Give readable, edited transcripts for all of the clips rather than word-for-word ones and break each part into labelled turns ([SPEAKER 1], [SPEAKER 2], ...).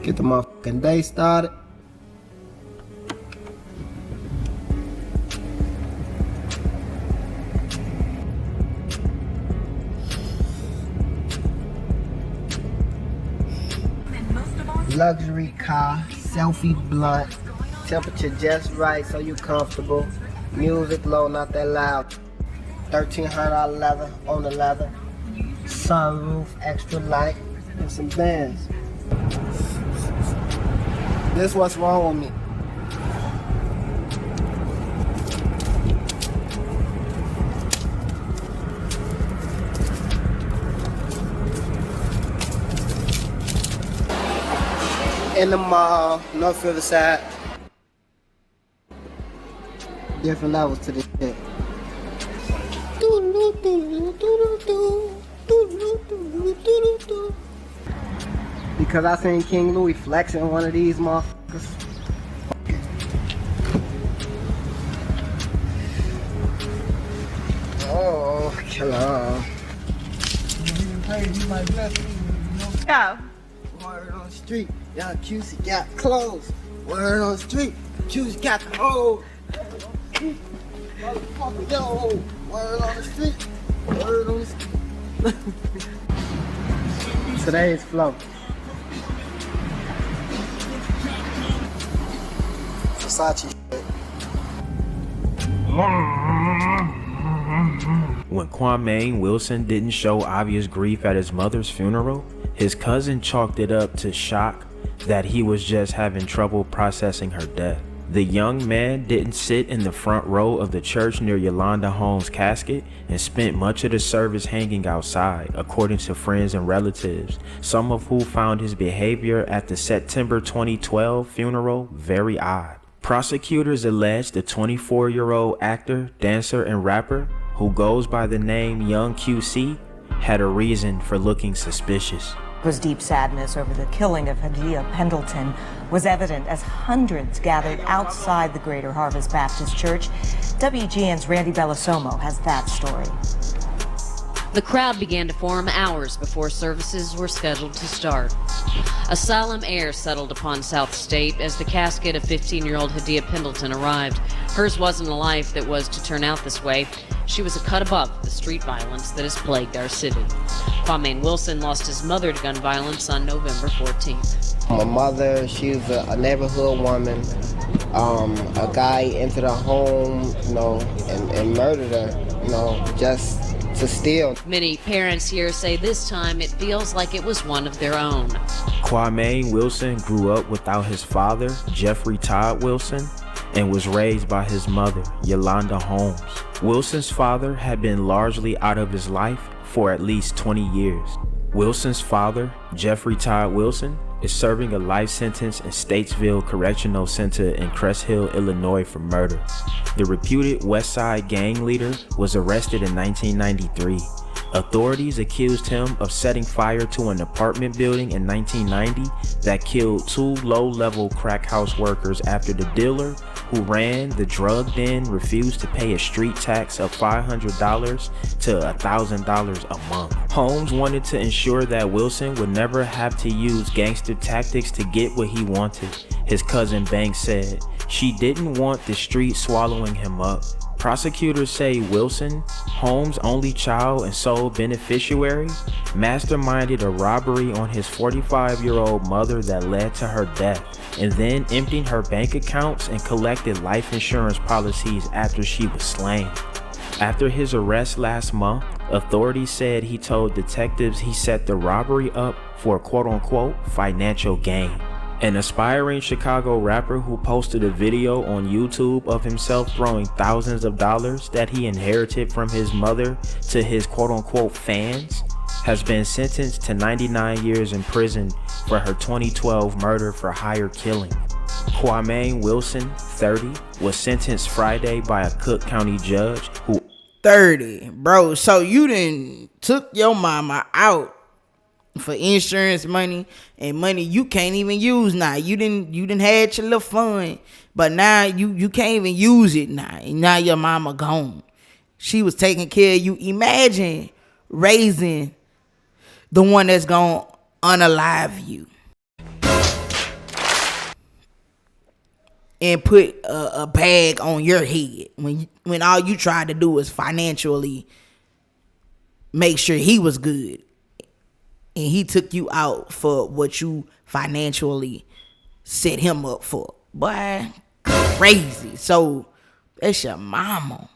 [SPEAKER 1] Get the motherfucking day started. Luxury car, selfie blunt, temperature just right so you comfortable. Music low, not that loud. $1,300 leather on the leather. Sunroof, extra light, and some bands. This what's wrong with me. In the mall, Northfield side. Different levels to this shit. Because I seen King Louis flexing one of these motherfuckers. Oh, kill on.
[SPEAKER 2] Go.
[SPEAKER 1] Word on the street, young QC got clothes. Word on the street, QC got the hole. Motherfucker, yo, word on the street, word on the street. Today's flow. Versace shit.
[SPEAKER 3] When Kwame Wilson didn't show obvious grief at his mother's funeral, his cousin chalked it up to shock that he was just having trouble processing her death. The young man didn't sit in the front row of the church near Yolanda Holmes' casket and spent much of the service hanging outside, according to friends and relatives, some of who found his behavior at the September 2012 funeral very odd. Prosecutors alleged the 24-year-old actor, dancer, and rapper, who goes by the name Young QC, had a reason for looking suspicious.
[SPEAKER 4] His deep sadness over the killing of Hadia Pendleton was evident as hundreds gathered outside the Greater Harvest Baptist Church. WGN's Randy Bellosomo has that story.
[SPEAKER 5] The crowd began to form hours before services were scheduled to start. A solemn air settled upon South State as the casket of 15-year-old Hadia Pendleton arrived. Hers wasn't a life that was to turn out this way. She was a cut above the street violence that has plagued our city. Kwame Wilson lost his mother to gun violence on November 14th.
[SPEAKER 1] My mother, she was a neighborhood woman. A guy entered her home, you know, and murdered her, you know, just to steal.
[SPEAKER 5] Many parents here say this time it feels like it was one of their own.
[SPEAKER 3] Kwame Wilson grew up without his father, Jeffrey Todd Wilson, and was raised by his mother, Yolanda Holmes. Wilson's father had been largely out of his life for at least 20 years. Wilson's father, Jeffrey Todd Wilson, is serving a life sentence in Statesville Correctional Center in Crest Hill, Illinois for murder. The reputed West Side gang leader was arrested in 1993. Authorities accused him of setting fire to an apartment building in 1990 that killed 2 low-level crack house workers after the dealer who ran the drug den refused to pay a street tax of $500 to $1,000 a month. Holmes wanted to ensure that Wilson would never have to use gangster tactics to get what he wanted. His cousin Banks said, "She didn't want the street swallowing him up." Prosecutors say Wilson, Holmes' only child and sole beneficiary, masterminded a robbery on his 45-year-old mother that led to her death, and then emptied her bank accounts and collected life insurance policies after she was slain. After his arrest last month, authorities said he told detectives he set the robbery up for a quote-unquote financial gain. An aspiring Chicago rapper who posted a video on YouTube of himself throwing thousands of dollars that he inherited from his mother to his quote-unquote fans has been sentenced to 99 years in prison for her 2012 murder for hire killing. Kwame Wilson, 30, was sentenced Friday by a Cook County judge who
[SPEAKER 2] 30, bro. So you done took your mama out for insurance money and money you can't even use now. You didn't had your little fun, but now you can't even use it now. And now your mama gone. She was taking care of you. Imagine raising the one that's gonna unalive you. and put a bag on your head when all you tried to do was financially make sure he was good, and he took you out for what you financially set him up for. Boy, crazy. So that's your mama.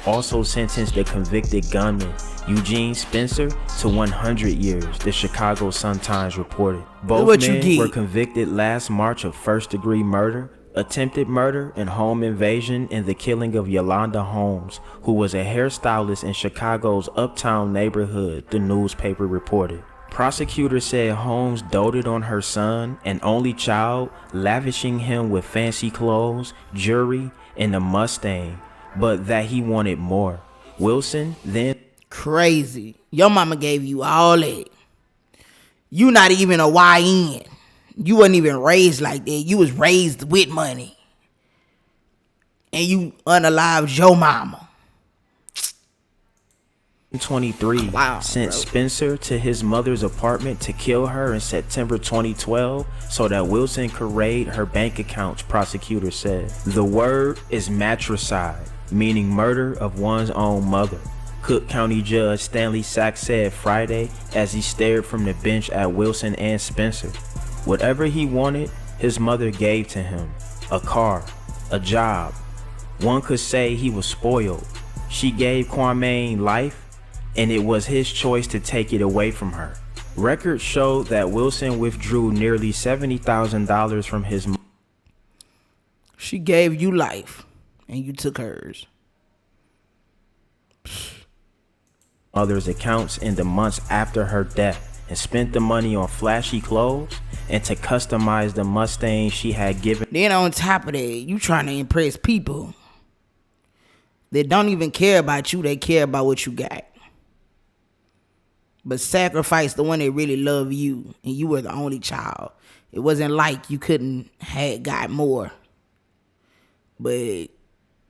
[SPEAKER 3] Also sentenced the convicted gunman Eugene Spencer to 100 years, the Chicago Sun-Times reported. Both men were convicted last March of first-degree murder, attempted murder, and home invasion in the killing of Yolanda Holmes, who was a hairstylist in Chicago's Uptown neighborhood, the newspaper reported. Prosecutors said Holmes doted on her son, an only child, lavishing him with fancy clothes, jewelry, and a Mustang, but that he wanted more. Wilson then...
[SPEAKER 2] Crazy. Your mama gave you all that. You not even a YN. You wasn't even raised like that. You was raised with money. And you unalived your mama.
[SPEAKER 3] 23 sent Spencer to his mother's apartment to kill her in September 2012 so that Wilson could raid her bank accounts, prosecutors said. The word is matricide, meaning murder of one's own mother. Cook County Judge Stanley Sachs said Friday as he stared from the bench at Wilson and Spencer. Whatever he wanted, his mother gave to him. A car, a job. One could say he was spoiled. She gave Kwame life, and it was his choice to take it away from her. Records showed that Wilson withdrew nearly $70,000 from his mother.
[SPEAKER 2] She gave you life, and you took hers.
[SPEAKER 3] Mother's accounts in the months after her death and spent the money on flashy clothes and to customize the Mustang she had given.
[SPEAKER 2] Then on top of that, you trying to impress people that don't even care about you. They care about what you got. But sacrifice the one that really love you, and you were the only child. It wasn't like you couldn't have got more. But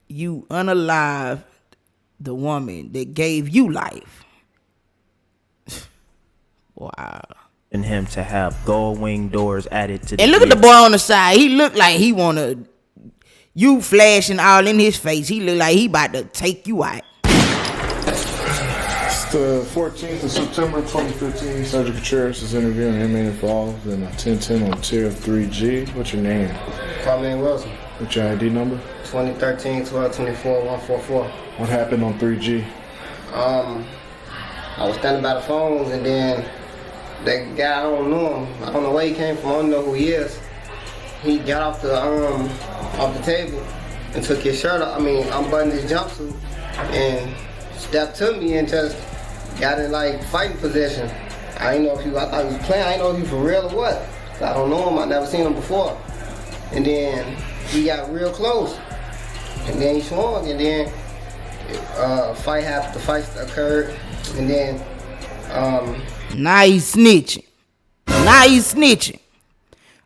[SPEAKER 2] you unalived the woman that gave you life. Wow.
[SPEAKER 3] And him to have gold wing doors added to the
[SPEAKER 2] And look at the boy on the side. He looked like he wanna, you flashing all in his face. He looked like he about to take you out.
[SPEAKER 6] It's the 14th of September 2015. Sergeant Contreras is interviewing an inmate involved in a 1010 on tier of 3G. What's your name?
[SPEAKER 1] Kwame Wilson.
[SPEAKER 6] What's your ID number?
[SPEAKER 1] 2013 1224 144.
[SPEAKER 6] What happened on 3G?
[SPEAKER 1] I was standing by the phones, and then that guy, I don't know him. I don't know where he came from. I don't know who he is. He got off the table and took his shirt off. Unbuttoned his jumpsuit and stepped to me and just got in like fighting position. I thought he was playing. I didn't know if he was for real or what. I don't know him. I never seen him before. And then he got real close. And then he swung, and then fight happened. The fight occurred, and then
[SPEAKER 2] now he's snitching.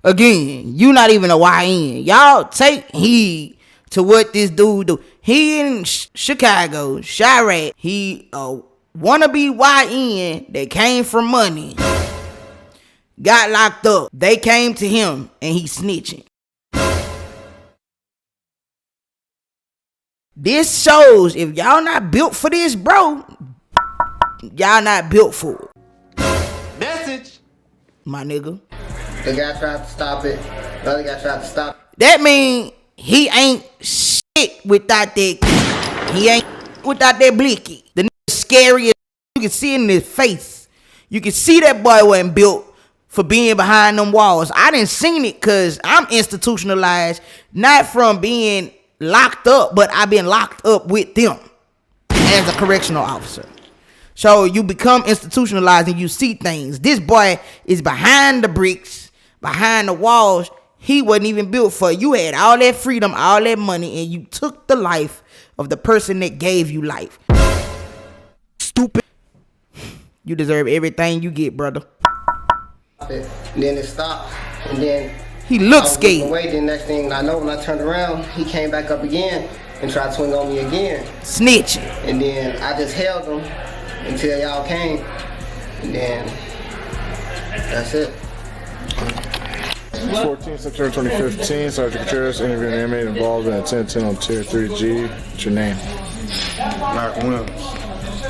[SPEAKER 2] Again, you not even a YN. Y'all take heed to what this dude do. He in Chicago, Chirac. He a wannabe YN that came from money. Got locked up. They came to him, and he snitching. This shows if y'all not built for this, bro, y'all not built for it. Message, my nigga.
[SPEAKER 1] the guy tried to stop it. The other guy tried to stop it.
[SPEAKER 2] That mean he ain't shit without that. He ain't without that blicky. The nigga scary as you can see it in his face. You can see that boy wasn't built for being behind them walls. I didn't seen it because I'm institutionalized, not from being locked up, but I've been locked up with them as a correctional officer. So you become institutionalized and you see things. This boy is behind the bricks, behind the walls. He wasn't even built for it. You had all that freedom, all that money, and you took the life of the person that gave you life. Stupid. You deserve everything you get, brother.
[SPEAKER 1] And then it stopped, and then
[SPEAKER 2] he looked scared.
[SPEAKER 1] Away. The next thing I know, when I turned around, he came back up again and tried to swing on me again.
[SPEAKER 2] Snitching.
[SPEAKER 1] And then I just held him until y'all came, and then that's it.
[SPEAKER 6] 14 September 2015, Sergeant Gutierrez interviewing an inmate involved in a 10-10 on Tier 3G. What's your name?
[SPEAKER 7] Mark Williams.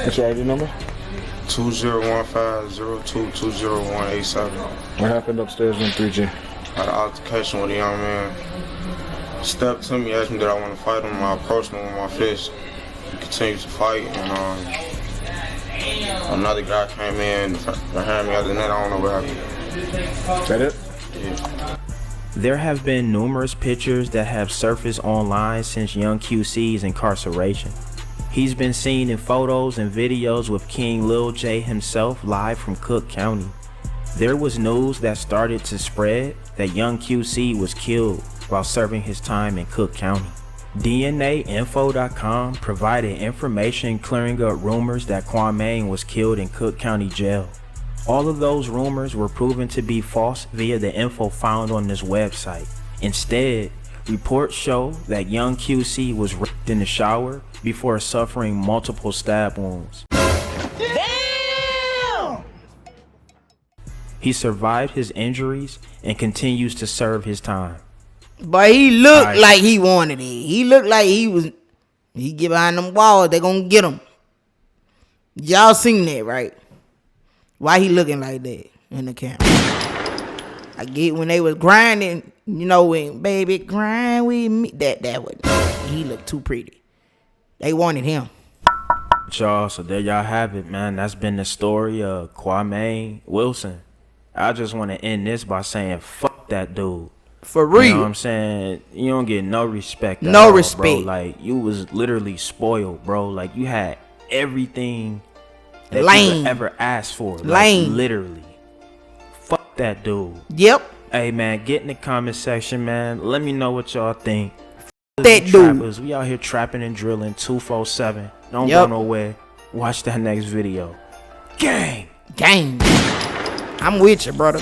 [SPEAKER 6] What's your ID number?
[SPEAKER 7] 2015-02-20187.
[SPEAKER 6] What happened upstairs in 3G?
[SPEAKER 7] I had an altercation with a young man. He stepped to me, asked me did I want to fight him. I approached him with my fist. He continued to fight, and another guy came in behind me. Other than that, I don't know what happened.
[SPEAKER 6] Is that it?
[SPEAKER 7] Yeah.
[SPEAKER 3] There have been numerous pictures that have surfaced online since young QC's incarceration. He's been seen in photos and videos with King Lil J himself live from Cook County. There was news that started to spread that young QC was killed while serving his time in Cook County. DNAinfo.com provided information clearing up rumors that Kwame was killed in Cook County Jail. All of those rumors were proven to be false via the info found on this website. Instead, reports show that young QC was raped in the shower before suffering multiple stab wounds. Damn! He survived his injuries and continues to serve his time.
[SPEAKER 2] But he looked like he wanted it. He looked like he get behind them walls, they gonna get him. Y'all seen that, right? Why he looking like that in the camera? I get when they was grinding, you know, when baby grind with me, that was, he looked too pretty. They wanted him.
[SPEAKER 3] Y'all, so there y'all have it, man. That's been the story of Kwame Wilson. I just want to end this by saying, fuck that dude.
[SPEAKER 2] For real.
[SPEAKER 3] You know what I'm saying? You don't get no respect.
[SPEAKER 2] No
[SPEAKER 3] all,
[SPEAKER 2] respect.
[SPEAKER 3] Bro. Like, you was literally spoiled, bro. Like, you had everything that you could ever ask for. Like, literally. Fuck that dude.
[SPEAKER 2] Yep.
[SPEAKER 3] Hey, man, get in the comment section, man. Let me know what y'all think.
[SPEAKER 2] That dude.
[SPEAKER 3] Trappers, we out here trapping and drilling 247. Don't go nowhere. Watch that next video. Gang.
[SPEAKER 2] I'm with you, brother.